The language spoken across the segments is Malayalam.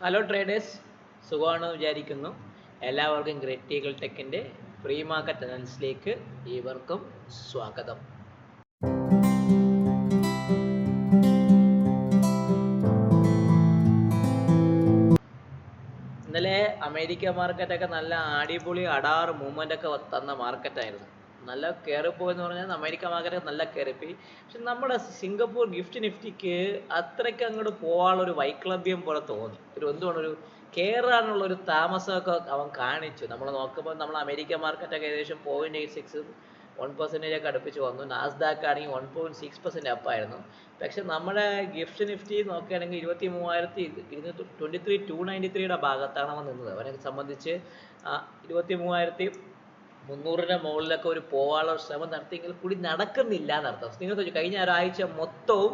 ഹലോ ട്രേഡേഴ്സ്, സുഖമാണെന്ന് വിചാരിക്കുന്നു. എല്ലാവർക്കും ഗ്രെറ്റ് ഈഗിൾ ടെക്കിൻ്റെ പ്രീ മാർക്കറ്റ് അനാലിസിസിലേക്ക് ഏവർക്കും സ്വാഗതം. ഇന്നലെ അമേരിക്ക മാർക്കറ്റൊക്കെ നല്ല അടിപൊളി അടാറ് മൂവ്മെൻ്റ് ഒക്കെ തന്ന മാർക്കറ്റായിരുന്നു. നല്ല കയറിപ്പോയെന്ന് പറഞ്ഞാൽ അമേരിക്ക മാർക്കറ്റ് നല്ല കയറിപ്പോയി. പക്ഷെ നമ്മുടെ സിംഗപ്പൂർ ഗിഫ്റ്റ് നിഫ്റ്റിക്ക് അത്രയ്ക്ക് അങ്ങോട്ട് പോകാനുള്ളൊരു വൈക്ലഭ്യം പോലെ തോന്നി. ഒരു കയറാനുള്ളൊരു താമസമൊക്കെ അവൻ കാണിച്ചു. നമ്മൾ നോക്കുമ്പോൾ നമ്മൾ അമേരിക്ക മാർക്കറ്റൊക്കെ ഏകദേശം 0.86 1% അടുപ്പിച്ച് വന്നു. നാസ്ഡാക്ക് ആണെങ്കിൽ 1.6% അപ്പായിരുന്നു. പക്ഷെ നമ്മുടെ ഗിഫ്റ്റ് നിഫ്റ്റി നോക്കുകയാണെങ്കിൽ 23,293 ഭാഗത്താണ് അവൻ നിന്നത്. അവനെ സംബന്ധിച്ച് 23,300 മുകളിലൊക്കെ ഒരു പോകാനുള്ള ശ്രമം നടത്തിയെങ്കിൽ കൂടി നടക്കുന്നില്ല എന്നർത്ഥം. നിങ്ങൾ കഴിഞ്ഞ ഒരാഴ്ച മൊത്തവും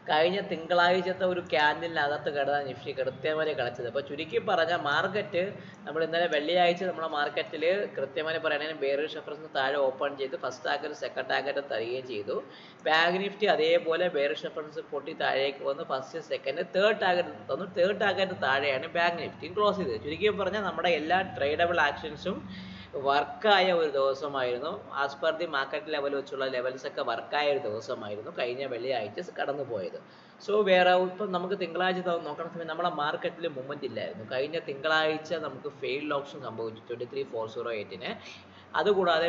കഴിഞ്ഞ തിങ്കളാഴ്ചത്തെ ഒരു ക്യാൻഡിലിനകത്ത് കിടന്നാണ് നിഫ്റ്റി കൃത്യമായി കളിച്ചത്. അപ്പോൾ ചുരുക്കി പറഞ്ഞാൽ മാർക്കറ്റ് നമ്മൾ ഇന്നലെ വെള്ളിയാഴ്ച നമ്മളെ മാർക്കറ്റിൽ കൃത്യമായി പറയുകയാണെങ്കിൽ ബെയറിഷ് റെഫറൻസ് താഴെ ഓപ്പൺ ചെയ്ത് ഫസ്റ്റ് ടാർഗറ്റ് സെക്കൻഡ് ടാർഗറ്റ് തരികയും ചെയ്തു. ബാങ്ക് നിഫ്റ്റി അതേപോലെ ബെയറിഷ് റെഫറൻസ് പൊട്ടി താഴേക്ക് വന്ന് ഫസ്റ്റ് സെക്കൻഡ് തേർഡ് ടാർഗറ്റ് തന്നു. തേർഡ് ടാർഗറ്റ് താഴെയാണ് ബാങ്ക് നിഫ്റ്റി ക്ലോസ് ചെയ്തത്. ചുരുക്കി പറഞ്ഞാൽ നമ്മുടെ എല്ലാ ട്രേഡബിൾ ആക്ഷൻസും വർക്കായ ഒരു ദിവസമായിരുന്നു. As per the market level വെച്ചുള്ള ലെവൽസ് ഒക്കെ വർക്കായ ഒരു ദിവസമായിരുന്നു കഴിഞ്ഞ വെള്ളിയാഴ്ച കടന്നു പോയത്. സോ ഇപ്പം നമുക്ക് തിങ്കളാഴ്ച നോക്കുന്ന സമയം നമ്മളെ മാർക്കറ്റിൽ മൂവ്മെൻറ്റ് ഇല്ലായിരുന്നു. കഴിഞ്ഞ തിങ്കളാഴ്ച നമുക്ക് ഫെയിൽഡ് ഓപ്ഷൻ സംഭവിച്ചു 23,408-ന്. അതുകൂടാതെ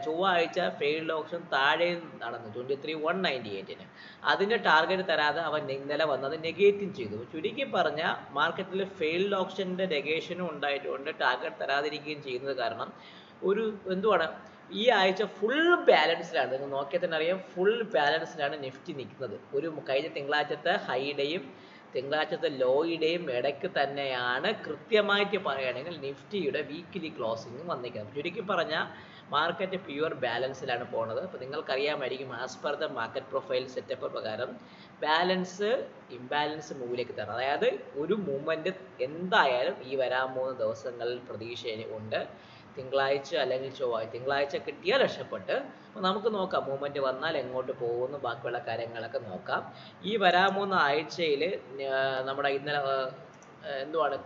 ചൊവ്വാഴ്ച ഫെയിൽഡ് ഓപ്ഷൻ താഴെ നടന്നു 23,198-ന്. അതിൻ്റെ ടാർഗറ്റ് തരാതെ അവൻ ഇന്നലെ വന്നത് നെഗേറ്റീവ് ചെയ്തു. ചുരുക്കി പറഞ്ഞാൽ മാർക്കറ്റിൽ ഫെയിൽഡ് ഓപ്ഷൻ്റെ നെഗേഷനും ഉണ്ടായിട്ടുണ്ട്, ടാർഗറ്റ് തരാതിരിക്കുകയും ചെയ്യുന്നത് കാരണം എന്തുവാണ് ഈ ആഴ്ച ഫുൾ ബാലൻസിലാണ്. നിങ്ങൾ നോക്കിയാൽ തന്നെ അറിയാം, ഫുൾ ബാലൻസിലാണ് നിഫ്റ്റി നിൽക്കുന്നത്. കഴിഞ്ഞ തിങ്കളാഴ്ചത്തെ ഹൈയുടെയും തിങ്കളാഴ്ചത്തെ ലോയുടെയും ഇടയ്ക്ക് തന്നെയാണ് കൃത്യമായിട്ട് പറയുകയാണെങ്കിൽ നിഫ്റ്റിയുടെ വീക്കിലി ക്ലോസിംഗ് വന്നിരിക്കുന്നത്. ചുരുക്കി പറഞ്ഞാൽ മാർക്കറ്റ് പ്യുവർ ബാലൻസിലാണ് പോകുന്നത്. അപ്പോൾ നിങ്ങൾക്കറിയാമായിരിക്കും as per the market profile setup പ്രകാരം ബാലൻസ് ഇംബാലൻസ് മൂവിലേക്ക് തരണം. അതായത് ഒരു മൂവ്മെൻറ്റ് എന്തായാലും ഈ വരാൻ പോകുന്ന ദിവസങ്ങളിൽ പ്രതീക്ഷ ഉണ്ട്. തിങ്കളാഴ്ച അല്ലെങ്കിൽ ചൊവ്വാഴ്ച, തിങ്കളാഴ്ച കിട്ടിയാൽ രക്ഷപ്പെട്ട്. അപ്പോൾ നമുക്ക് നോക്കാം മൂവ്മെൻറ്റ് വന്നാൽ എങ്ങോട്ട് പോകുന്നു, ബാക്കിയുള്ള കാര്യങ്ങളൊക്കെ നോക്കാം. ഈ വരാൻ പോകുന്ന ആഴ്ചയിൽ നമ്മുടെ ഇന്നലെ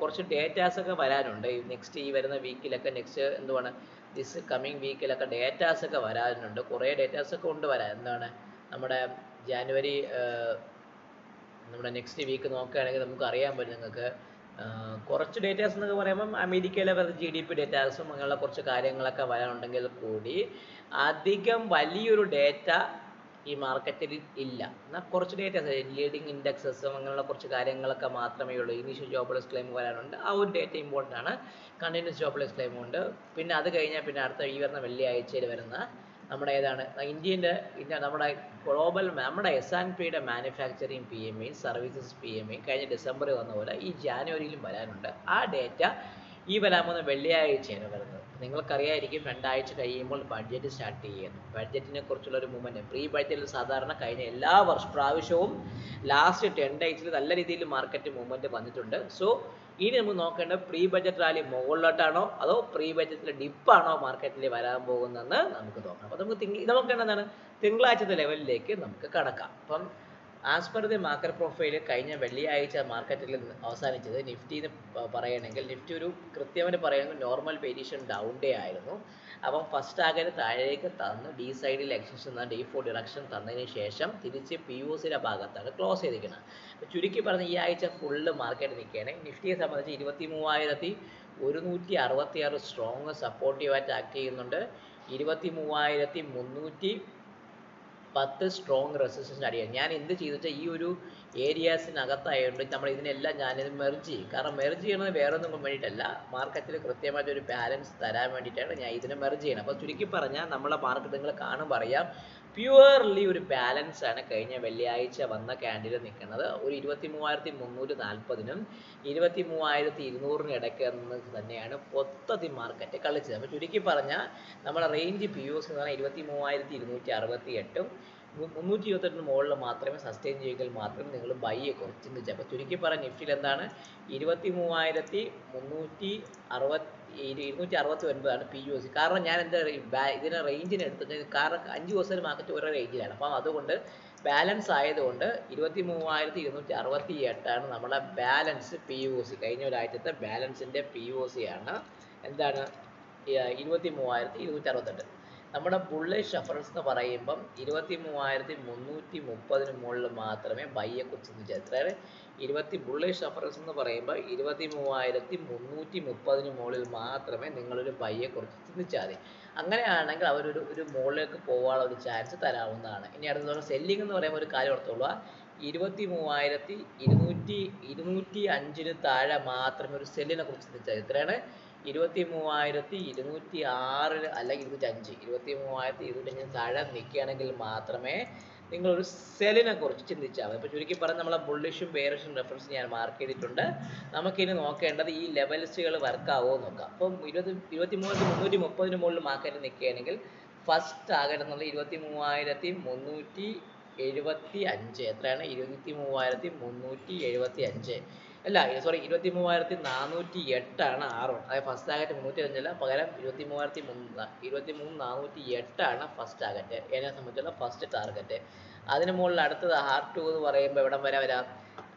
കുറച്ച് ഡേറ്റാസൊക്കെ വരാനുണ്ട്. നെക്സ്റ്റ് ഈ വരുന്ന വീക്കിലൊക്കെ ദിസ് കമ്മിങ് വീക്കിലൊക്കെ ഡേറ്റാസൊക്കെ വരാനുണ്ട്. കുറേ ഡേറ്റാസൊക്കെ ഉണ്ട് വരാൻ. നമ്മുടെ ജാനുവരി നമ്മുടെ നെക്സ്റ്റ് വീക്ക് നോക്കുകയാണെങ്കിൽ നമുക്ക് അറിയാൻ പറ്റും. നിങ്ങൾക്ക് കുറച്ച് ഡേറ്റാസ് എന്നൊക്കെ പറയുമ്പം അമേരിക്കയിലെ GDP ഡേറ്റാസും അങ്ങനെയുള്ള കുറച്ച് കാര്യങ്ങളൊക്കെ വരാനുണ്ടെങ്കിൽ കൂടി അധികം വലിയൊരു ഡേറ്റ ഈ മാർക്കറ്റിൽ ഇല്ല. എന്നാൽ കുറച്ച് ഡേറ്റാസ് ലീഡിങ് ഇൻഡെക്സസും അങ്ങനെയുള്ള കുറച്ച് കാര്യങ്ങളൊക്കെ മാത്രമേ ഉള്ളൂ. ഇനീഷ്യൽ ജോബ്ലെസ് ക്ലെയിം വരാനുണ്ട്. ആ ഒരു ഡേറ്റ ഇമ്പോർട്ടൻ്റ് ആണ്. കണ്ടിന്യൂസ് ജോബ്ലെസ് ക്ലെയിം ഉണ്ട്. പിന്നെ അത് കഴിഞ്ഞാൽ പിന്നെ അടുത്ത ഈ വരുന്ന വെള്ളിയാഴ്ചയിൽ വരുന്ന നമ്മുടെ നമ്മുടെ ഗ്ലോബൽ നമ്മുടെ S&Pയുടെ മാനുഫാക്ചറിങ് PMI, സർവീസസ് PMI കഴിഞ്ഞ ഡിസംബറിൽ വന്ന പോലെ ഈ ജാനുവരിയിലും വരാനുണ്ട്. ആ ഡേറ്റ ഈ വരാൻ പോകുന്ന വെള്ളിയാഴ്ചയാണ് വരുന്നത്. നിങ്ങൾക്കറിയായിരിക്കും 2 ആഴ്ച കഴിയുമ്പോൾ ബഡ്ജറ്റ് സ്റ്റാർട്ട് ചെയ്യുന്നു. ബഡ്ജറ്റിനെ കുറിച്ചുള്ളൊരു മൂവ്മെൻറ്റ് പ്രീ ബഡ്ജറ്റിൽ സാധാരണ കഴിഞ്ഞ എല്ലാ പ്രാവശ്യവും ലാസ്റ്റ് 10 ഡേയ്സിൽ നല്ല രീതിയിൽ മാർക്കറ്റ് മൂവ്മെൻറ്റ് വന്നിട്ടുണ്ട്. സോ ഇനി നമുക്ക് നോക്കേണ്ടത് പ്രീ ബഡ്ജറ്റ് റാലി മുകളിലോട്ടാണോ അതോ പ്രീ ബഡ്ജറ്റിലെ ഡിപ്പാണോ മാർക്കറ്റിൽ വരാൻ പോകുന്നതെന്ന് നമുക്ക് നോക്കാം. അപ്പോൾ നമുക്ക് എന്താണ് തിങ്കളാഴ്ചത്തെ ലെവലിലേക്ക് നമുക്ക് കടക്കാം. അപ്പം as per the market profile കഴിഞ്ഞ വെള്ളിയാഴ്ച മാർക്കറ്റിൽ അവസാനിച്ചത് നിഫ്റ്റിന്ന് പറയുകയാണെങ്കിൽ നിഫ്റ്റി ഒരു കൃത്യമായിട്ട് പറയുകയാണെങ്കിൽ നോർമൽ വേരിയേഷൻ ഡൗൺ ഡേ ആയിരുന്നു. അപ്പം ഫസ്റ്റ് ടാർഗറ്റ് താഴേക്ക് തന്ന് ഡി സൈഡിൽ എക്സ്റ്റൻഷൻ D4 ഡിറക്ഷൻ തന്നതിന് ശേഷം തിരിച്ച് POCയുടെ ഭാഗത്താണ് ക്ലോസ് ചെയ്തിരിക്കുന്നത്. അപ്പോൾ ചുരുക്കി പറഞ്ഞ ഈ ആഴ്ച ഫുള്ള് മാർക്കറ്റ് നിൽക്കുകയാണ്. നിഫ്റ്റിയെ സംബന്ധിച്ച് 23,166 സ്ട്രോങ് സപ്പോർട്ടീവായിട്ട് ആക്ട് ചെയ്യുന്നുണ്ട്. 23,310 സ്ട്രോങ് റെസിസ്റ്റൻസ് അടിയാണ്. ഞാൻ എന്ത് ചെയ്തിട്ട് ഈ ഒരു ഏരിയാസിനകത്തായതുകൊണ്ട് നമ്മൾ ഇതിനെല്ലാം ഞാനിത് മെർജ് ചെയ്യും. കാരണം മെർജ് ചെയ്യുന്നത് വേറൊന്നും വേണ്ടിയിട്ടല്ല, മാർക്കറ്റിൽ കൃത്യമായിട്ടൊരു ബാലൻസ് തരാൻ വേണ്ടിയിട്ടാണ് ഞാൻ ഇതിനെ മെർജ് ചെയ്യുന്നത്. അപ്പോൾ ചുരുക്കി പറഞ്ഞാൽ നമ്മളെ മാർക്കറ്റ് നിങ്ങൾ കാണുമ്പോൾ അറിയാം, പ്യുവർലി ഒരു ബാലൻസ് ആണ് കഴിഞ്ഞ വെള്ളിയാഴ്ച വന്ന ക്യാൻഡിൽ നിൽക്കുന്നത്. ഒരു 23,340-നും 23,200-നും ഇടയ്ക്ക് തന്നെയാണ് മൊത്തത്തിൽ മാർക്കറ്റ് കളിച്ചത്. അപ്പോൾ ചുരുക്കി പറഞ്ഞാൽ നമ്മുടെ റേഞ്ച് POC എന്ന് പറഞ്ഞാൽ 23,268-ഉം 328-ന് മുകളിൽ മാത്രമേ സസ്റ്റെയിൻ ചെയ്യുമെങ്കിൽ മാത്രമേ നിങ്ങൾ ബൈ കുറച്ച് ചിന്തിച്ചാൽ. അപ്പോൾ ചുരുക്കി പറഞ്ഞ നിഫ്റ്റിയിൽ 23,269 POC. കാരണം ഞാൻ ഇതിനെ റേഞ്ചിന് എടുത്തത് കാരണം 5 ദിവസം മാർക്കറ്റ് ഓരോ റേഞ്ചിലാണ്. അപ്പം അതുകൊണ്ട് ബാലൻസ് ആയതുകൊണ്ട് 23,268 നമ്മുടെ ബാലൻസ് POC. കഴിഞ്ഞ ഒരാഴ്ചത്തെ ബാലൻസിൻ്റെ POC ആണ് എന്താണ് 23,268. നമ്മുടെ ബുള്ളിഷ് റെഫറൻസ് എന്ന് പറയുമ്പം 23,330 മുകളിൽ മാത്രമേ ബൈയെ കുറിച്ച് ചിന്തിച്ചാൽ. എത്രയാണ് ബുള്ളിഷ് റെഫറൻസ് എന്ന് പറയുമ്പോൾ 23,330 മുകളിൽ മാത്രമേ നിങ്ങളൊരു ബൈയെ കുറിച്ച് ചിന്തിച്ചാൽ മതി. അങ്ങനെയാണെങ്കിൽ ഒരു മുകളിലേക്ക് പോകാനുള്ള ഒരു ചാൻസ് തരാവുന്നതാണ്. ഇനി അടുത്ത സെല്ലിംഗ് എന്ന് പറയുമ്പോൾ ഒരു കാര്യം ഓർത്തോളുക, 23,205 താഴെ മാത്രമേ ഒരു സെല്ലിനെ കുറിച്ച് ചിന്തിച്ചാൽ. എത്രയാണ് 23,206 അല്ലെങ്കിൽ 205, 23,205 താഴെ നിൽക്കുകയാണെങ്കിൽ മാത്രമേ നിങ്ങളൊരു സെല്ലിനെ കുറിച്ച് ചിന്തിച്ചാൽ മതി. അപ്പോൾ ചുരുക്കി പറഞ്ഞാൽ നമ്മളെ ബുള്ളിഷും ബെയറിഷും റെഫറൻസ് ഞാൻ മാർക്ക് ചെയ്തിട്ടുണ്ട്. നമുക്കിനി നോക്കേണ്ടത് ഈ ലെവൽസുകൾ വർക്കാവോ നോക്കാം. അപ്പം 23,330 മുകളിൽ മാർക്കറ്റ് നിൽക്കുകയാണെങ്കിൽ ഫസ്റ്റ് ടാർഗറ്റ് എന്നുള്ള 23,375. എത്രയാണ് 23,375 അല്ല, സോറി 23,408 ആണ് R1. അതായത് ഫസ്റ്റ് ടാർഗറ്റ് 305 അല്ല, പകരം 23,408 ഫസ്റ്റ് ടാർഗറ്റ്. എന്നെ സംബന്ധിച്ചുള്ള ഫസ്റ്റ് ടാർഗറ്റ്. അതിന് മുകളിൽ അടുത്തത് R2 എന്ന് പറയുമ്പോൾ എവിടം വരെ വരാം?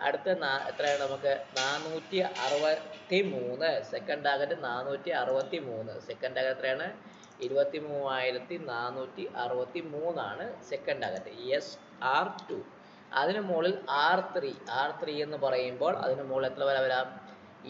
അടുത്ത എത്രയാണ് നമുക്ക് 463. Second target 463. സെക്കൻഡ് ടാർഗറ്റ് എത്രയാണ് 23,463 സെക്കൻഡ് ടാർഗറ്റ്. R2. അതിന് മുകളിൽ R3 എന്ന് പറയുമ്പോൾ അതിന് മുകളിൽ എത്ര വരെ വരാം?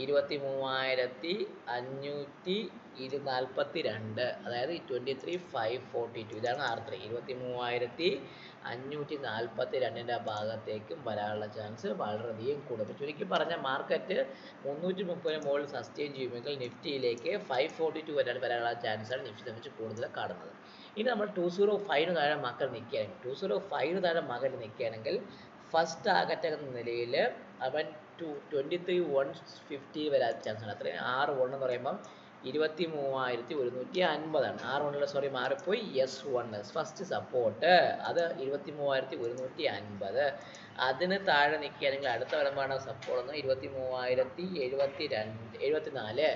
23,542. അതായത് 23,542. ഇതാണ് R3. 23,542 ഭാഗത്തേക്കും വരാനുള്ള ചാൻസ് വളരെയധികം കൂടും. അപ്പോൾ ചുരുക്കി പറഞ്ഞ മാർക്കറ്റ് 330 മുകളിൽ സസ്റ്റെയിൻ ചെയ്യുമെങ്കിൽ നിഫ്റ്റിയിലേക്ക് 542 വരാനുള്ള ചാൻസാണ് നിഫ്റ്റി സംബന്ധിച്ച് കൂടുതൽ കാണുന്നത്. ഇനി നമ്മൾ 205 താഴെ മാർക്കറ്റ് നിൽക്കുകയാണെങ്കിൽ ഫസ്റ്റ് ടാർഗറ്റ് എന്ന നിലയിൽ അവൻ 23,150 വരാൻ ചാൻസ് ആണ്. അത്രയും R1 എന്ന് പറയുമ്പം 23,150 R1 സോറി മാറിപ്പോയി. S1 ഫസ്റ്റ് സപ്പോർട്ട് അത് 23,150. അതിന് താഴെ നിൽക്കുകയാണെങ്കിൽ അടുത്ത വരുമ്പോഴാണ് സപ്പോർട്ട് എന്ന് 23,074.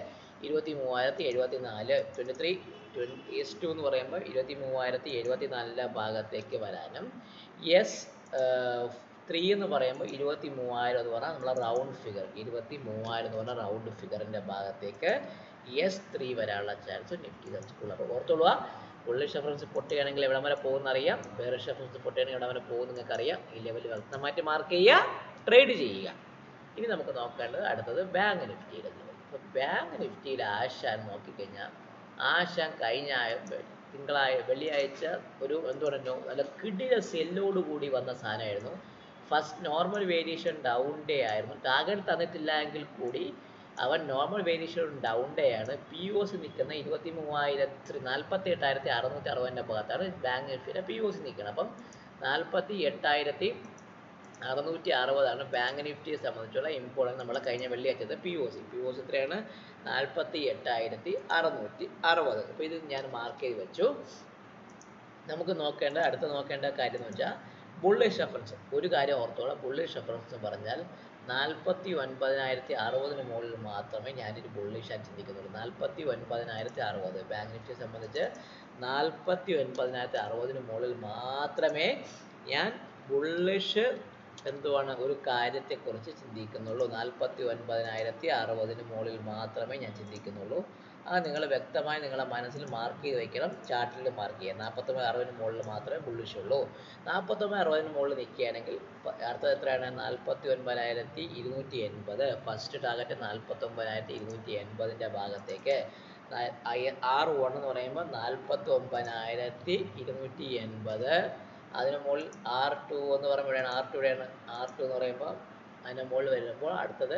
23,074 S2 എന്ന് പറയുമ്പോൾ 23,074 ഭാഗത്തേക്ക് വരാനും S3 എന്ന് പറയുമ്പോൾ 23,000 എന്ന് പറഞ്ഞാൽ നമ്മളെ റൗണ്ട് ഫിഗർ 23,000 എന്ന് പറഞ്ഞാൽ റൗണ്ട് ഫിഗറിൻ്റെ ഭാഗത്തേക്ക് S3 വരാനുള്ള ചാൻസ് നിഫ്റ്റി സംബന്ധിച്ചുള്ള. അപ്പോൾ ഓർത്തോളുക, ബുള്ളിഷ് റെഫറൻസ് പൊട്ടുകയാണെങ്കിൽ എവിടെ വരെ പോകുന്ന അറിയാം, ബെയറിഷ് റെഫറൻസ് പൊട്ടുകയാണെങ്കിൽ എവിടെ വരെ പോകും നിങ്ങൾക്ക് അറിയാം. ഈ ലെവൽ വ്യക്തമായിട്ട് മാർക്ക് ചെയ്യുക, ട്രേഡ് ചെയ്യുക. ഇനി നമുക്ക് നോക്കേണ്ടത് അടുത്തത് ബാങ്ക് നിഫ്റ്റിയുടെ ലെവൽ. അപ്പോൾ ബാങ്ക് നിഫ്റ്റിയിൽ ആശാൻ നോക്കിക്കഴിഞ്ഞാൽ ആശാൻ കഴിഞ്ഞ വെള്ളിയാഴ്ച ഒരു എന്ത് പറഞ്ഞു നല്ല കിടില സെല്ലോട് കൂടി വന്ന സാധനമായിരുന്നു. First normal variation down day ആയിരുന്നു. ടാർഗറ്റ് തന്നിട്ടില്ല എങ്കിൽ കൂടി അവൻ നോർമൽ വേരിയേഷൻ ഡൗൺ ഡേ ആണ്. POC നിൽക്കുന്ന 48,660 ഭാഗത്താണ് ബാങ്ക് നിഫ്റ്റിയുടെ POC നിൽക്കുന്നത്. അപ്പം 48,660 ബാങ്ക് നിഫ്റ്റിയെ സംബന്ധിച്ചുള്ള ഇമ്പോർട്ടൻസ് നമ്മളെ കഴിഞ്ഞ വെള്ളിയാഴ്ചത്തെ POC എത്രയാണ് 48,660. അപ്പോൾ ഇത് ഞാൻ മാർക്ക് ചെയ്ത് വെച്ചു. നമുക്ക് അടുത്ത നോക്കേണ്ട കാര്യം എന്ന് വെച്ചാൽ ബുള്ളിഷ് റെഫറൻസ്. ഒരു കാര്യം ഓർത്തോളാം, ബുള്ളിഷ് റെഫറൻസ് എന്ന് പറഞ്ഞാൽ 49,060 മുകളിൽ മാത്രമേ ഞാനൊരു ബുള്ളിഷായി ചിന്തിക്കുന്നുള്ളൂ. 49,060 ബാങ്ക് നിഫ്റ്റിയെ സംബന്ധിച്ച് 49,060 മുകളിൽ മാത്രമേ ഞാൻ ബുള്ളിഷ് ഒരു കാര്യത്തെക്കുറിച്ച് ചിന്തിക്കുന്നുള്ളൂ. 49,060 മുകളിൽ മാത്രമേ ഞാൻ ചിന്തിക്കുന്നുള്ളൂ. അത് നിങ്ങൾ വ്യക്തമായി നിങ്ങളുടെ മനസ്സിൽ മാർക്ക് ചെയ്ത് വയ്ക്കണം, ചാർട്ടിൽ മാർക്ക് ചെയ്യുക. 49,60 മുകളിൽ മാത്രമേ ബുള്ളിഷ് ഉള്ളൂ. 49,60 മുകളിൽ നിൽക്കുകയാണെങ്കിൽ അടുത്തത് എത്രയാണ് 49,280. ഫസ്റ്റ് ടാർഗറ്റ് 49,280 ഭാഗത്തേക്ക്. R1 എന്ന് പറയുമ്പോൾ 49,280. അതിന് മുകളിൽ R2 എന്ന് പറയുമ്പോഴാണ് R2 എന്ന് പറയുമ്പോൾ അതിന് മുകളിൽ വരുമ്പോൾ അടുത്തത്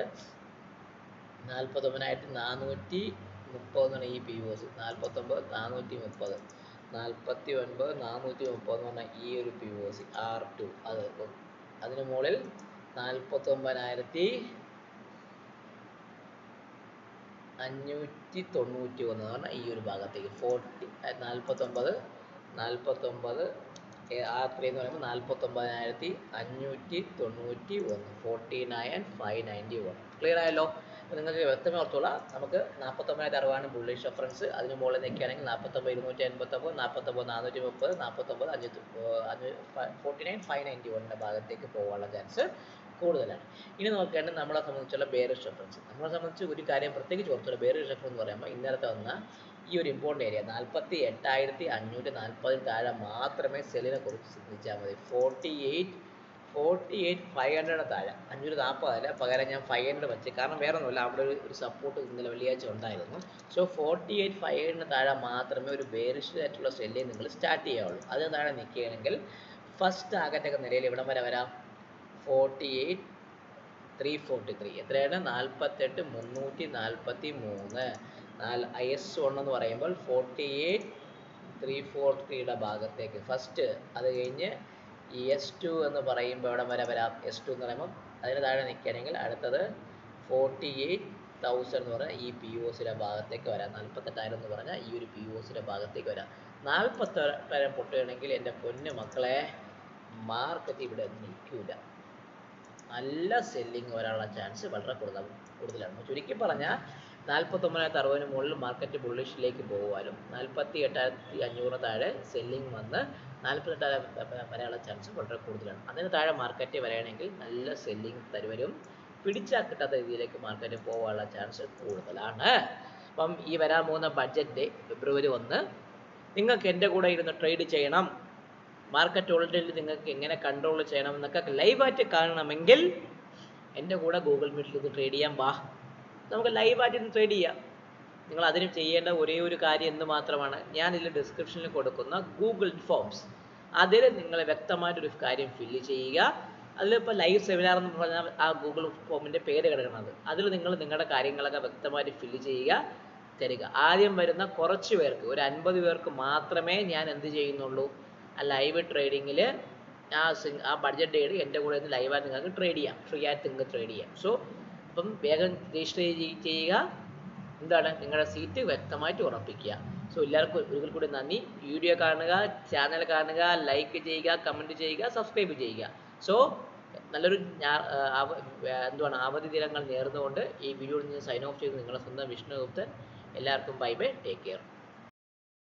49,430 എന്നാണ് ഈ POC. 49,430 49,430 എന്ന് പറഞ്ഞാൽ ഈ ഒരു POC R2. അതിന് മുകളിൽ 49,591 എന്ന് പറഞ്ഞാൽ ഈ ഒരു ഭാഗത്തേക്ക് 49 R3 എന്ന് പറയുമ്പോൾ 49,591 49,591. ക്ലിയർ ആയല്ലോ? അപ്പോൾ നിങ്ങൾക്ക് വ്യക്തമായി ഓർത്തോളാം, നമുക്ക് 49,60 ബുള്ളിഷ് റെഫറൻസ്, അതിന് മുകളിൽ നിൽക്കുകയാണെങ്കിൽ 49,289, 49,430, 49,591 ഭാഗത്തേക്ക് പോകാനുള്ള ചാൻസ് കൂടുതലാണ്. ഇനി നോക്കേണ്ടത് നമ്മളെ സംബന്ധിച്ചുള്ള ബെയറിഷ് റെഫറൻസ്. നമ്മളെ സംബന്ധിച്ച് ഒരു കാര്യം പ്രത്യേകിച്ച് ഓർത്തോളാം, ബെയറിഷ് റെഫറൻസ് എന്ന് പറയുമ്പോൾ ഇന്നലത്തെ വന്ന ഈ ഒരു ഇമ്പോർട്ടൻ്റ് ഏരിയ 48,540 താഴെ മാത്രമേ സെല്ലിനെ കുറിച്ച് ചിന്തിച്ചാൽ മതി. 48,500 താഴെ, 540 അല്ല, പകരം ഞാൻ 500 വെച്ച്, കാരണം വേറെ ഒന്നുമില്ല, അവിടെ ഒരു സപ്പോർട്ട് ഇന്നലെ വെള്ളിയാഴ്ച ഉണ്ടായിരുന്നു. സോ 48,500 താഴെ മാത്രമേ ഒരു ബെയറിഷ് ആയിട്ടുള്ള സെല്ലിൽ നിങ്ങൾ സ്റ്റാർട്ട് ചെയ്യാവുള്ളൂ. അതിന് താഴെ നിൽക്കുകയാണെങ്കിൽ ഫസ്റ്റ് ടാർഗറ്റ് നിലയിൽ ഇവിടം വരെ വരാം 48,343. എത്രയാണ്? 48,343. IS1 എന്ന് പറയുമ്പോൾ 48,343 ഭാഗത്തേക്ക് ഫസ്റ്റ്. അത് കഴിഞ്ഞ് S2 എന്ന് പറയുമ്പോൾ എവിടെ വരെ വരാം? S2 എന്ന് പറയുമ്പോൾ അതിന് താഴെ നിൽക്കുകയാണെങ്കിൽ അടുത്തത് 48,000 എന്ന് പറഞ്ഞാൽ ഈ POCയുടെ ഭാഗത്തേക്ക് വരാം. 48,000 എന്ന് പറഞ്ഞാൽ ഈ ഒരു POCയുടെ ഭാഗത്തേക്ക് വരാം. 48,000 പൊട്ടുകയാണെങ്കിൽ എൻ്റെ പൊന്നു മക്കളെ, മാർക്കറ്റ് ഇവിടെ നിൽക്കില്ല, നല്ല സെല്ലിങ് വരാനുള്ള ചാൻസ് വളരെ കൂടുതലാണ്. ചുരുക്കി പറഞ്ഞാൽ 49,60 മുകളിൽ മാർക്കറ്റ് ബുള്ളിഷിലേക്ക് പോകുവാനും 48,500 താഴെ സെല്ലിങ് വന്ന് 48,000 വരാനുള്ള ചാൻസ് വളരെ കൂടുതലാണ്. അതിന് താഴെ മാർക്കറ്റ് വരികയാണെങ്കിൽ നല്ല സെല്ലിങ് തരുവരും പിടിച്ചാൽ കിട്ടാത്ത രീതിയിലേക്ക് മാർക്കറ്റ് പോകാനുള്ള ചാൻസ് കൂടുതലാണ്. അപ്പം ഈ വരാൻ പോകുന്ന ബഡ്ജറ്റ് ഡേ ഫെബ്രുവരി 1 നിങ്ങൾക്ക് എൻ്റെ കൂടെ ഇരുന്ന് ട്രേഡ് ചെയ്യണം, മാർക്കറ്റ് വോളറ്റിലിറ്റി നിങ്ങൾക്ക് എങ്ങനെ കൺട്രോൾ ചെയ്യണം എന്നൊക്കെ ലൈവായിട്ട് കാണണമെങ്കിൽ എൻ്റെ കൂടെ ഗൂഗിൾ മീറ്റിൽ ഇത് ട്രേഡ് ചെയ്യാൻ വാ, നമുക്ക് ലൈവായിട്ട് ഇത് ട്രേഡ് ചെയ്യാം. നിങ്ങൾ അതിന് ചെയ്യേണ്ട ഒരേ ഒരു കാര്യം എന്ന് മാത്രമാണ്, ഞാൻ ഇതിൽ ഡിസ്ക്രിപ്ഷനിൽ കൊടുക്കുന്ന ഗൂഗിൾ ഫോംസ്, അതിൽ നിങ്ങൾ വ്യക്തമായിട്ടൊരു കാര്യം ഫില്ല് ചെയ്യുക. അതിലിപ്പോൾ ലൈവ് സെമിനാർ എന്ന് പറഞ്ഞാൽ ആ ഗൂഗിൾ ഫോമിൻ്റെ പേര് കിടക്കുന്നത്, അതിൽ നിങ്ങൾ നിങ്ങളുടെ കാര്യങ്ങളൊക്കെ വ്യക്തമായിട്ട് ഫില്ല് ചെയ്യുക, തരിക. ആദ്യം വരുന്ന കുറച്ച് പേർക്ക്, ഒരു 50 പേർക്ക് മാത്രമേ ഞാൻ എന്ത് ചെയ്യുന്നുള്ളൂ, ആ ലൈവ് ട്രേഡിങ്ങിൽ ആ ബഡ്ജറ്റ് ഡേയിൽ എൻ്റെ കൂടെ നിന്ന് ലൈവായിട്ട് നിങ്ങൾക്ക് ട്രേഡ് ചെയ്യാം, ഫ്രീ ആയിട്ട് നിങ്ങൾക്ക് ട്രേഡ് ചെയ്യാം. സോ അപ്പം വേഗം രജിസ്റ്റർ ചെയ്യുക. എന്താണ്, നിങ്ങളുടെ സീറ്റ് വ്യക്തമായിട്ട് ഉറപ്പിക്കുക. സോ എല്ലാവർക്കും ഒരിക്കൽ കൂടി നന്ദി. വീഡിയോ കാണുക, ചാനൽ കാണുക, ലൈക്ക് ചെയ്യുക, കമൻറ്റ് ചെയ്യുക, സബ്സ്ക്രൈബ് ചെയ്യുക. സോ നല്ലൊരു അവധി ദിനങ്ങൾ നേർന്നുകൊണ്ട് ഈ വീഡിയോയിൽ നിന്ന് സൈൻ ഓഫ് ചെയ്ത് നിങ്ങളുടെ സ്വന്തം വിഷ്ണുഗുപ്തൻ. എല്ലാവർക്കും ബൈ ബൈ, ടേക്ക് കെയർ.